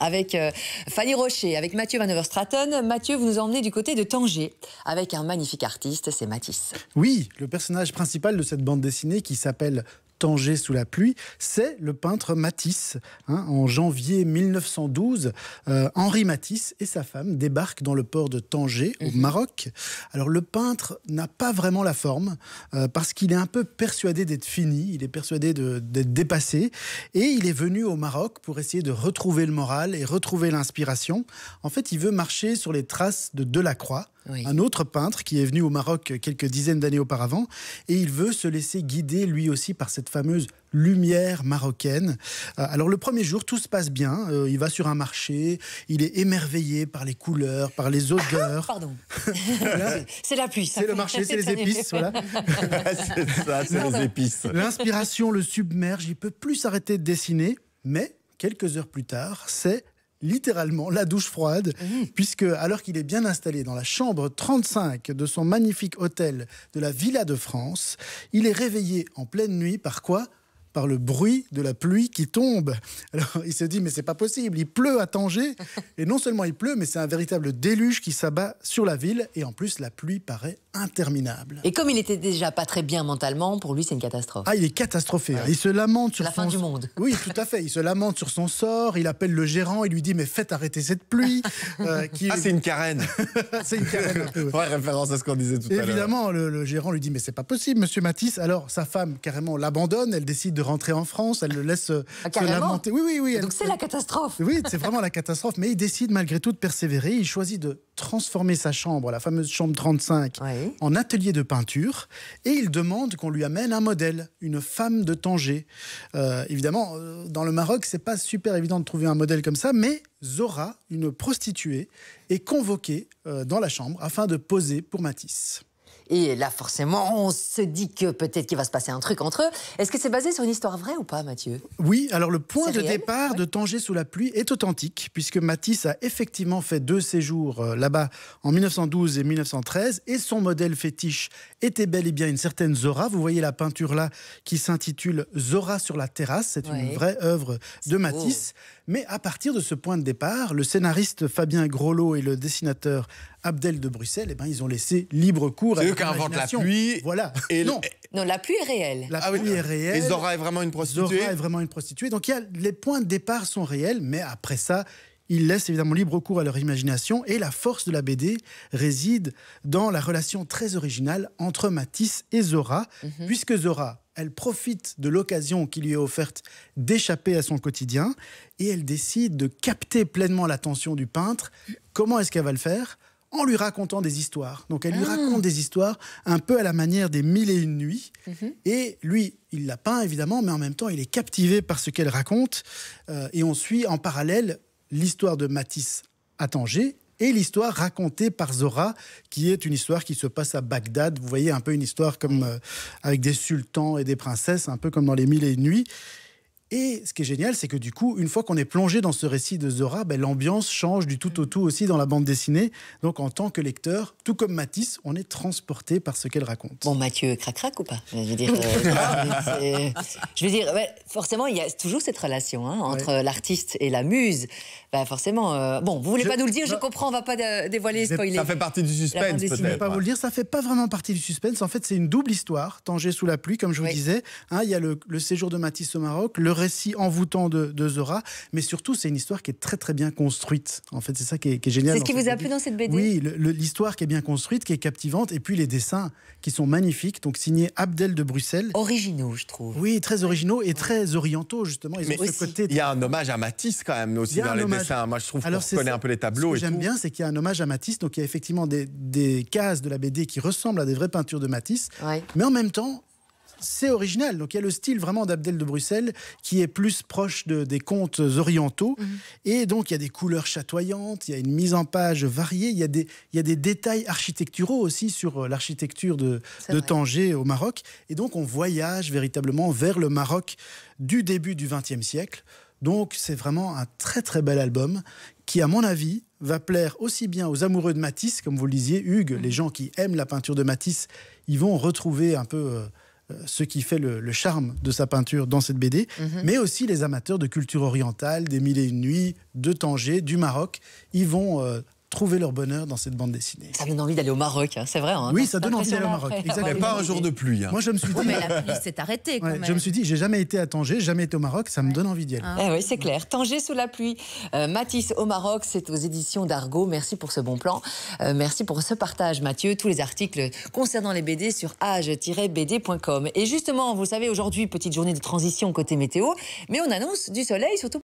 avec Fanny Rocher, avec Mathieu Van Overstraten. Mathieu, vous nous emmenez du côté de Tanger avec un magnifique artiste, c'est Matisse. Oui, le personnage principal de cette bande dessinée qui s'appelle Tanger sous la pluie, c'est le peintre Matisse. En janvier 1912, Henri Matisse et sa femme débarquent dans le port de Tanger, au Maroc. Alors le peintre n'a pas vraiment la forme, parce qu'il est un peu persuadé d'être fini, il est persuadé d'être dépassé, et il est venu au Maroc pour essayer de retrouver le moral et retrouver l'inspiration. En fait, il veut marcher sur les traces de Delacroix, un autre peintre qui est venu au Maroc quelques dizaines d'années auparavant, et il veut se laisser guider lui aussi par cette fameuse lumière marocaine. Alors le premier jour, tout se passe bien, il va sur un marché, il est émerveillé par les couleurs, par les odeurs. Pardon. C'est la pluie. C'est le marché, c'est les épices, voilà. C'est ça, c'est les épices. L'inspiration le submerge, il ne peut plus s'arrêter de dessiner, mais quelques heures plus tard, c'est littéralement la douche froide, puisque alors qu'il est bien installé dans la chambre 35 de son magnifique hôtel de la Villa de France, il est réveillé en pleine nuit par quoi ? Par le bruit de la pluie qui tombe. Alors il se dit mais c'est pas possible, il pleut à Tanger, et non seulement il pleut, mais c'est un véritable déluge qui s'abat sur la ville, et en plus la pluie paraît interminable. Et comme il était déjà pas très bien mentalement, pour lui c'est une catastrophe. Ah, il est catastrophé, il se lamente sur la fin du monde. Oui, tout à fait, il se lamente sur son sort, il appelle le gérant, il lui dit mais faites arrêter cette pluie. C'est une carène. C'est une carène. Vraie référence à ce qu'on disait tout à l'heure. Évidemment, le gérant lui dit mais c'est pas possible, monsieur Matisse. Alors sa femme carrément l'abandonne, elle décide de rentrer en France, elle le laisse se lamenter. Oui. Donc c'est la catastrophe. Oui, c'est vraiment la catastrophe, mais il décide malgré tout de persévérer. Il choisit de transformer sa chambre, la fameuse chambre 35, en atelier de peinture, et il demande qu'on lui amène un modèle, une femme de Tanger. Évidemment, dans le Maroc, c'est pas super évident de trouver un modèle comme ça, mais Zora, une prostituée, est convoquée dans la chambre afin de poser pour Matisse. Et là, forcément, on se dit que peut-être qu'il va se passer un truc entre eux. Est-ce que c'est basé sur une histoire vraie ou pas, Mathieu? Oui, alors le point de départ de Tanger sous la pluie est authentique, puisque Matisse a effectivement fait 2 séjours là-bas en 1912 et 1913, et son modèle fétiche était bel et bien une certaine Zora. Vous voyez la peinture là qui s'intitule Zora sur la terrasse, c'est une vraie œuvre de Matisse. Mais à partir de ce point de départ, le scénariste Fabien Grolot et le dessinateur Abdel de Bruxelles, ils ont laissé libre cours à qui invente la pluie. Voilà. Non, la pluie est réelle. La pluie est réelle. Et Zora est vraiment une prostituée. Zora est vraiment une prostituée. Donc les points de départ sont réels, mais après ça, ils laissent évidemment libre cours à leur imagination. Et la force de la BD réside dans la relation très originale entre Matisse et Zora, puisque Zora, elle profite de l'occasion qui lui est offerte d'échapper à son quotidien, et elle décide de capter pleinement l'attention du peintre. Comment est-ce qu'elle va le faire ? En lui racontant des histoires. Donc elle lui raconte des histoires un peu à la manière des 1001 nuits. Et lui, il la peint évidemment, mais en même temps, il est captivé par ce qu'elle raconte. Et on suit en parallèle l'histoire de Matisse à Tanger et l'histoire racontée par Zora, qui est une histoire qui se passe à Bagdad. Vous voyez, un peu une histoire comme avec des sultans et des princesses, un peu comme dans les 1001 nuits. Et ce qui est génial, c'est que du coup, une fois qu'on est plongé dans ce récit de Zora, l'ambiance change du tout au tout aussi dans la bande dessinée. Donc en tant que lecteur, tout comme Matisse, on est transporté par ce qu'elle raconte. Bon, Mathieu, crac-crac ou pas? Je veux dire, forcément, il y a toujours cette relation entre l'artiste et la muse. Forcément, bon, vous voulez pas nous le dire, je comprends, on va pas dévoiler, spoiler. Ça fait partie du suspense, peut-être. Je ne vais pas vous le dire, ça fait pas vraiment partie du suspense. En fait, c'est une double histoire. Tanger sous la pluie, comme je vous disais. Il y a le séjour de Matisse au Maroc, le récit envoûtant de Zora, mais surtout c'est une histoire qui est très très bien construite. En fait, c'est ça qui est génial. C'est ce qui vous a plu dans cette BD? Oui, l'histoire qui est bien construite, qui est captivante, et puis les dessins qui sont magnifiques, donc signés Abdel de Bruxelles. Originaux, je trouve. Oui, très originaux et très orientaux, justement. Ils ont ce côté. Il y a un hommage à Matisse quand même aussi dans les dessins. Moi, je trouve qu'on reconnaît un peu les tableaux. Ce que j'aime bien, c'est qu'il y a un hommage à Matisse, donc il y a effectivement des cases de la BD qui ressemblent à des vraies peintures de Matisse, mais en même temps, c'est original. Donc il y a le style vraiment d'Abdel de Bruxelles qui est plus proche des contes orientaux. Et donc il y a des couleurs chatoyantes, il y a une mise en page variée, il y a des détails architecturaux aussi sur l'architecture de Tanger au Maroc. Et donc on voyage véritablement vers le Maroc du début du XXe siècle. Donc c'est vraiment un très très bel album qui, à mon avis, va plaire aussi bien aux amoureux de Matisse, comme vous le disiez, Hugues, les gens qui aiment la peinture de Matisse, ils vont retrouver un peu ce qui fait le charme de sa peinture dans cette BD, mais aussi les amateurs de culture orientale, des Mille et une nuits, de Tanger, du Maroc. Ils vont trouver leur bonheur dans cette bande dessinée. Ça donne envie d'aller au Maroc, hein, c'est vrai. Hein, oui, ça donne envie d'aller au Maroc. Exactement. Mais pas un jour de pluie. Hein. Moi, je me suis dit... mais la pluie s'est arrêtée quand même. Je me suis dit, j'ai jamais été à Tanger, jamais été au Maroc, ça me donne envie d'y aller. Oui, c'est clair. Tanger sous la pluie. Matisse au Maroc, c'est aux éditions d'Argo. Merci pour ce bon plan. Merci pour ce partage, Mathieu. Tous les articles concernant les BD sur age-bd.com. Et justement, vous savez, aujourd'hui, petite journée de transition côté météo, mais on annonce du soleil, surtout